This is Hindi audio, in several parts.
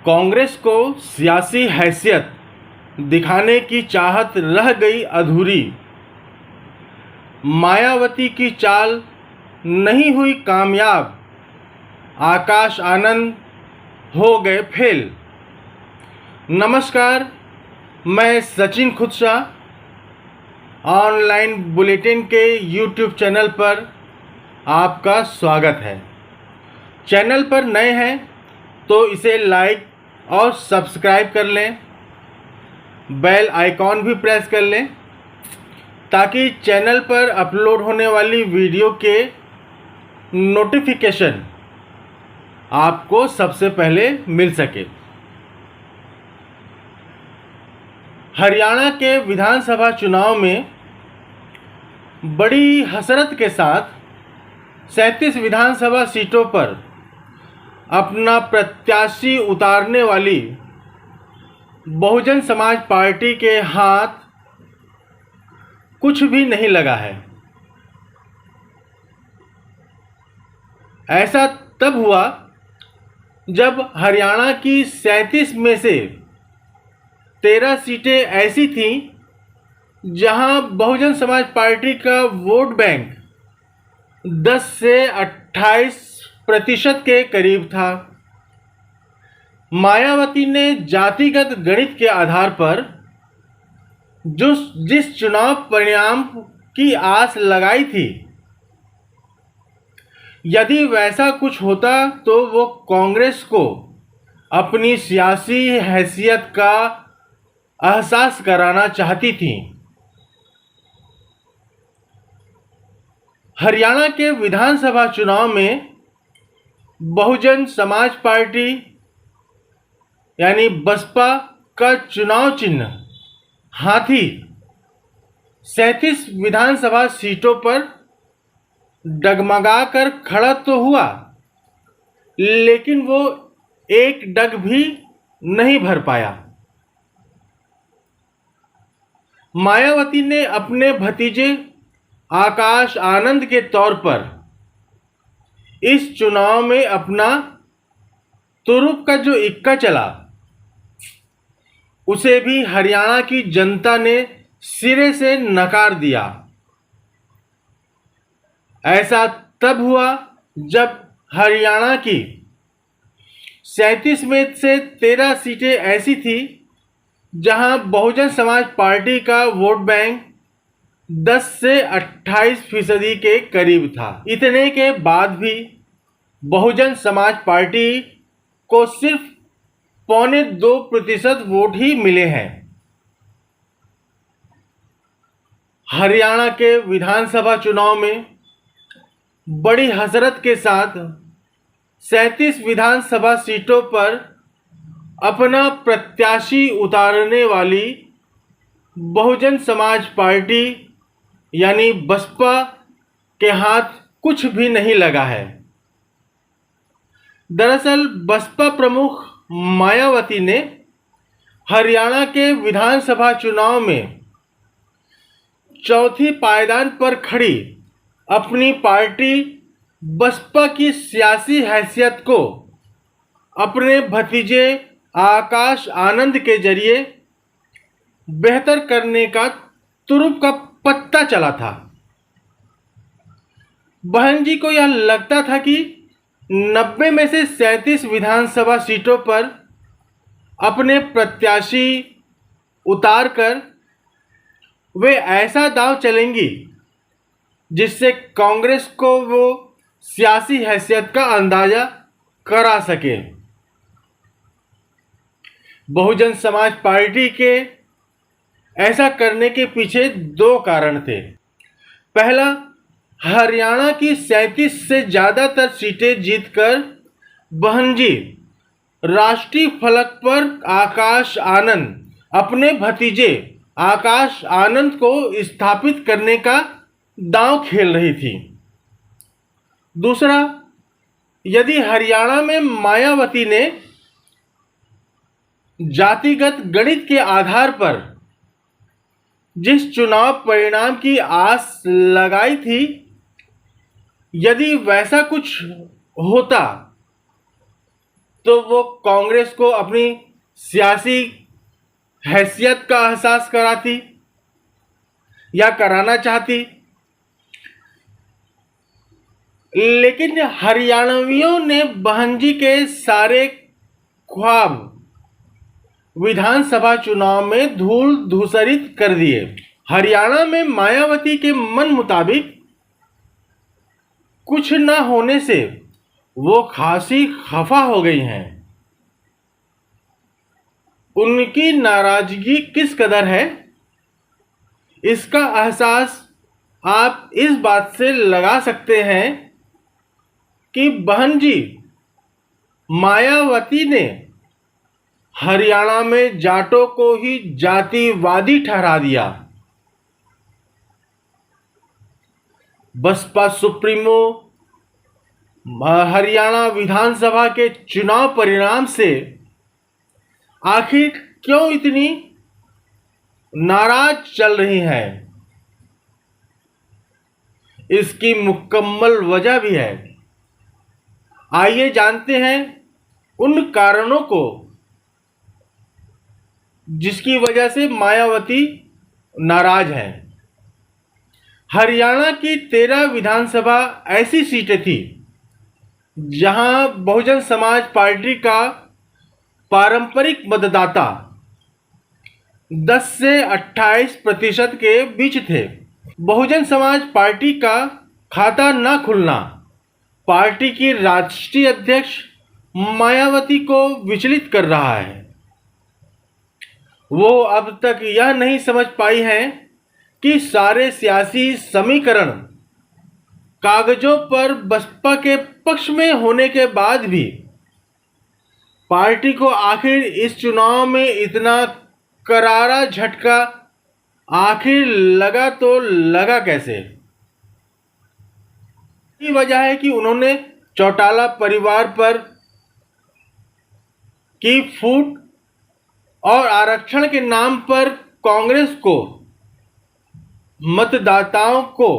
कांग्रेस को सियासी हैसियत दिखाने की चाहत रह गई अधूरी। मायावती की चाल नहीं हुई कामयाब, आकाश आनंद हो गए फेल। नमस्कार, मैं सचिन खुदशा ऑनलाइन बुलेटिन के यूट्यूब चैनल पर आपका स्वागत है। चैनल पर नए हैं तो इसे लाइक और सब्सक्राइब कर लें, बेल आइकॉन भी प्रेस कर लें ताकि चैनल पर अपलोड होने वाली वीडियो के नोटिफिकेशन आपको सबसे पहले मिल सके। हरियाणा के विधानसभा चुनाव में बड़ी हसरत के साथ 37 विधानसभा सीटों पर अपना प्रत्याशी उतारने वाली बहुजन समाज पार्टी के हाथ कुछ भी नहीं लगा है। ऐसा तब हुआ जब हरियाणा की 37 में से 13 सीटें ऐसी थीं जहां बहुजन समाज पार्टी का वोट बैंक 10 से 28% के करीब था। मायावती ने जातिगत गणित के आधार पर जिस चुनाव परिणाम की आस लगाई थी, यदि वैसा कुछ होता तो वो कांग्रेस को अपनी सियासी हैसियत का एहसास कराना चाहती थी। हरियाणा के विधानसभा चुनाव में बहुजन समाज पार्टी यानी बसपा का चुनाव चिन्ह हाथी 37 विधानसभा सीटों पर डगमगाकर खड़ा तो हुआ, लेकिन वो एक डग भी नहीं भर पाया। मायावती ने अपने भतीजे आकाश आनंद के तौर पर इस चुनाव में अपना तुरुप का जो इक्का चला, उसे भी हरियाणा की जनता ने सिरे से नकार दिया। ऐसा तब हुआ जब हरियाणा की 37 में से 13 सीटें ऐसी थी जहां बहुजन समाज पार्टी का वोट बैंक 10 से 28% के करीब था। इतने के बाद भी बहुजन समाज पार्टी को सिर्फ 0.25% वोट ही मिले हैं। हरियाणा के विधानसभा चुनाव में बड़ी हसरत के साथ 37 विधानसभा सीटों पर अपना प्रत्याशी उतारने वाली बहुजन समाज पार्टी यानी बसपा के हाथ कुछ भी नहीं लगा है। दरअसल बसपा प्रमुख मायावती ने हरियाणा के विधानसभा चुनाव में चौथी पायदान पर खड़ी अपनी पार्टी बसपा की सियासी हैसियत को अपने भतीजे आकाश आनंद के जरिए बेहतर करने का तुरुप का पत्ता चला था। बहन जी को यह लगता था कि 90 में से 37 विधानसभा सीटों पर अपने प्रत्याशी उतारकर वे ऐसा दांव चलेंगी जिससे कांग्रेस को वो सियासी हैसियत का अंदाजा करा सके। बहुजन समाज पार्टी के ऐसा करने के पीछे दो कारण थे। पहला, हरियाणा की 37 से ज़्यादातर सीटें जीतकर बहन जी राष्ट्रीय फलक पर आकाश आनंद अपने भतीजे आकाश आनंद को स्थापित करने का दांव खेल रही थी। दूसरा, यदि हरियाणा में मायावती ने जातिगत गणित के आधार पर जिस चुनाव परिणाम की आस लगाई थी, यदि वैसा कुछ होता तो वो कांग्रेस को अपनी सियासी हैसियत का एहसास कराती या कराना चाहती। लेकिन हरियाणवियों ने बहन जी के सारे ख्वाब विधानसभा चुनाव में धूल धूसरित कर दिए। हरियाणा में मायावती के मन मुताबिक कुछ न होने से वो खासी खफा हो गई हैं। उनकी नाराजगी किस कदर है, इसका एहसास आप इस बात से लगा सकते हैं कि बहन जी मायावती ने हरियाणा में जाटों को ही जातिवादी ठहरा दिया। बसपा सुप्रीमो हरियाणा विधानसभा के चुनाव परिणाम से आखिर क्यों इतनी नाराज चल रही है, इसकी मुकम्मल वजह भी है। आइए जानते हैं उन कारणों को जिसकी वजह से मायावती नाराज है। हरियाणा की 13 विधानसभा ऐसी सीटें थी जहां बहुजन समाज पार्टी का पारंपरिक मतदाता 10 से 28% के बीच थे। बहुजन समाज पार्टी का खाता न खुलना पार्टी की राष्ट्रीय अध्यक्ष मायावती को विचलित कर रहा है। वो अब तक यह नहीं समझ पाई है कि सारे सियासी समीकरण कागजों पर बसपा के पक्ष में होने के बाद भी पार्टी को आखिर इस चुनाव में इतना करारा झटका आखिर लगा तो लगा कैसे। ये वजह है कि उन्होंने चौटाला परिवार पर की फूट और आरक्षण के नाम पर कांग्रेस को मतदाताओं को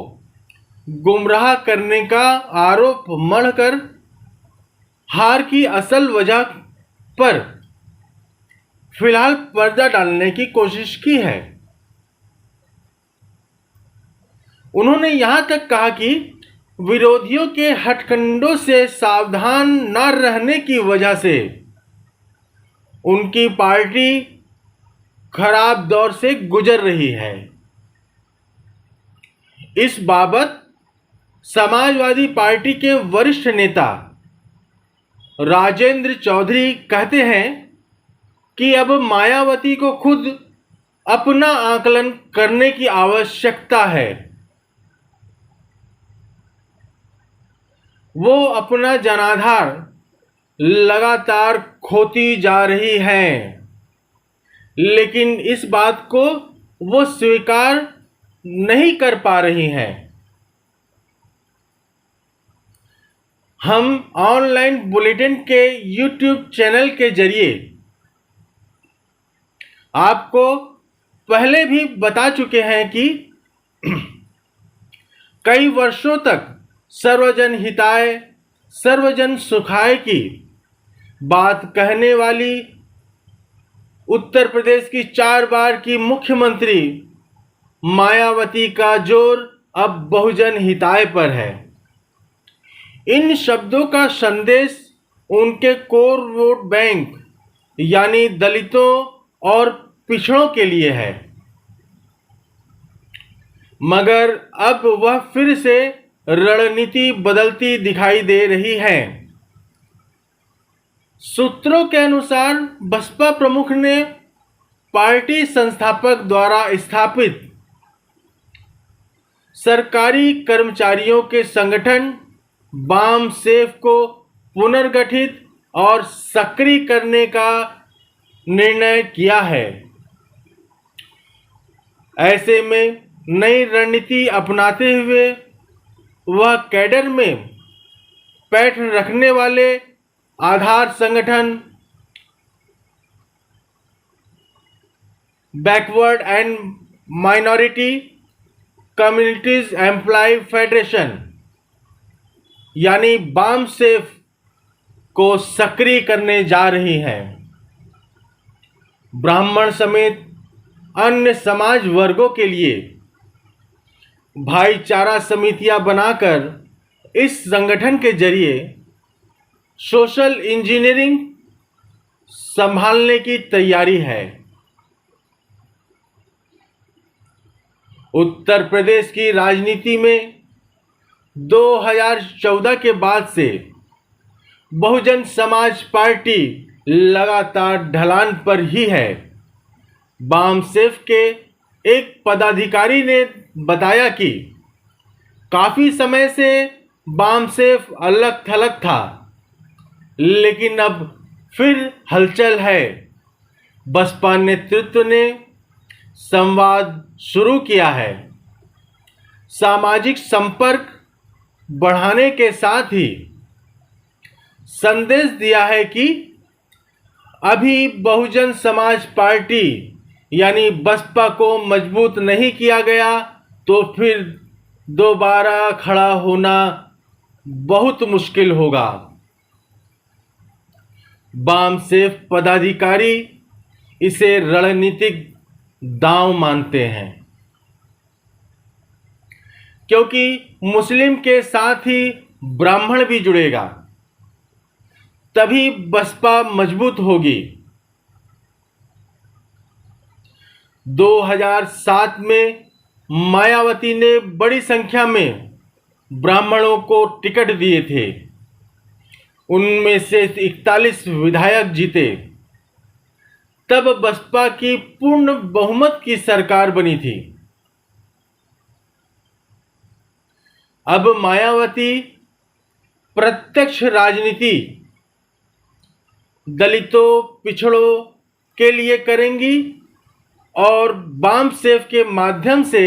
गुमराह करने का आरोप मढ़कर हार की असल वजह पर फिलहाल पर्दा डालने की कोशिश की है। उन्होंने यहां तक कहा कि विरोधियों के हथकंडों से सावधान न रहने की वजह से उनकी पार्टी खराब दौर से गुजर रही है। इस बाबत समाजवादी पार्टी के वरिष्ठ नेता राजेंद्र चौधरी कहते हैं कि अब मायावती को खुद अपना आकलन करने की आवश्यकता है। वो अपना जनाधार लगातार खोती जा रही है, लेकिन इस बात को वो स्वीकार नहीं कर पा रही हैं। हम ऑनलाइन बुलेटिन के YouTube चैनल के जरिए आपको पहले भी बता चुके हैं कि कई वर्षों तक सर्वजन हिताय सर्वजन सुखाय की बात कहने वाली उत्तर प्रदेश की 4 बार की मुख्यमंत्री मायावती का जोर अब बहुजन हिताय पर है। इन शब्दों का संदेश उनके कोर वोट बैंक यानी दलितों और पिछड़ों के लिए है, मगर अब वह फिर से रणनीति बदलती दिखाई दे रही है। सूत्रों के अनुसार बसपा प्रमुख ने पार्टी संस्थापक द्वारा स्थापित सरकारी कर्मचारियों के संगठन बाम सेफ को पुनर्गठित और सक्रिय करने का निर्णय किया है। ऐसे में नई रणनीति अपनाते हुए वह कैडर में पैठ रखने वाले आधार संगठन backward and minority communities employ federation यानी बाम सेफ को सक्रिय करने जा रही हैं। ब्राह्मण समेत अन्य समाज वर्गों के लिए भाईचारा समितियां बनाकर इस संगठन के जरिए सोशल इंजीनियरिंग संभालने की तैयारी है। उत्तर प्रदेश की राजनीति में 2014 के बाद से बहुजन समाज पार्टी लगातार ढलान पर ही है। बामसेफ के एक पदाधिकारी ने बताया कि काफी समय से बामसेफ अलग थलग था, लेकिन अब फिर हलचल है। बसपा नेतृत्व ने संवाद शुरू किया है, सामाजिक संपर्क बढ़ाने के साथ ही संदेश दिया है कि अभी बहुजन समाज पार्टी यानी बसपा को मजबूत नहीं किया गया तो फिर दोबारा खड़ा होना बहुत मुश्किल होगा। बामसेफ पदाधिकारी इसे रणनीतिक दांव मानते हैं, क्योंकि मुस्लिम के साथ ही ब्राह्मण भी जुड़ेगा, तभी बसपा मजबूत होगी। 2007 में मायावती ने बड़ी संख्या में ब्राह्मणों को टिकट दिए थे। उनमें से 41 विधायक जीते। तब बसपा की पूर्ण बहुमत की सरकार बनी थी। अब मायावती प्रत्यक्ष राजनीति दलितों पिछड़ों के लिए करेंगी और बामसेफ के माध्यम से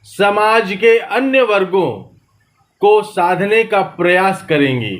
समाज के अन्य वर्गों को साधने का प्रयास करेंगी।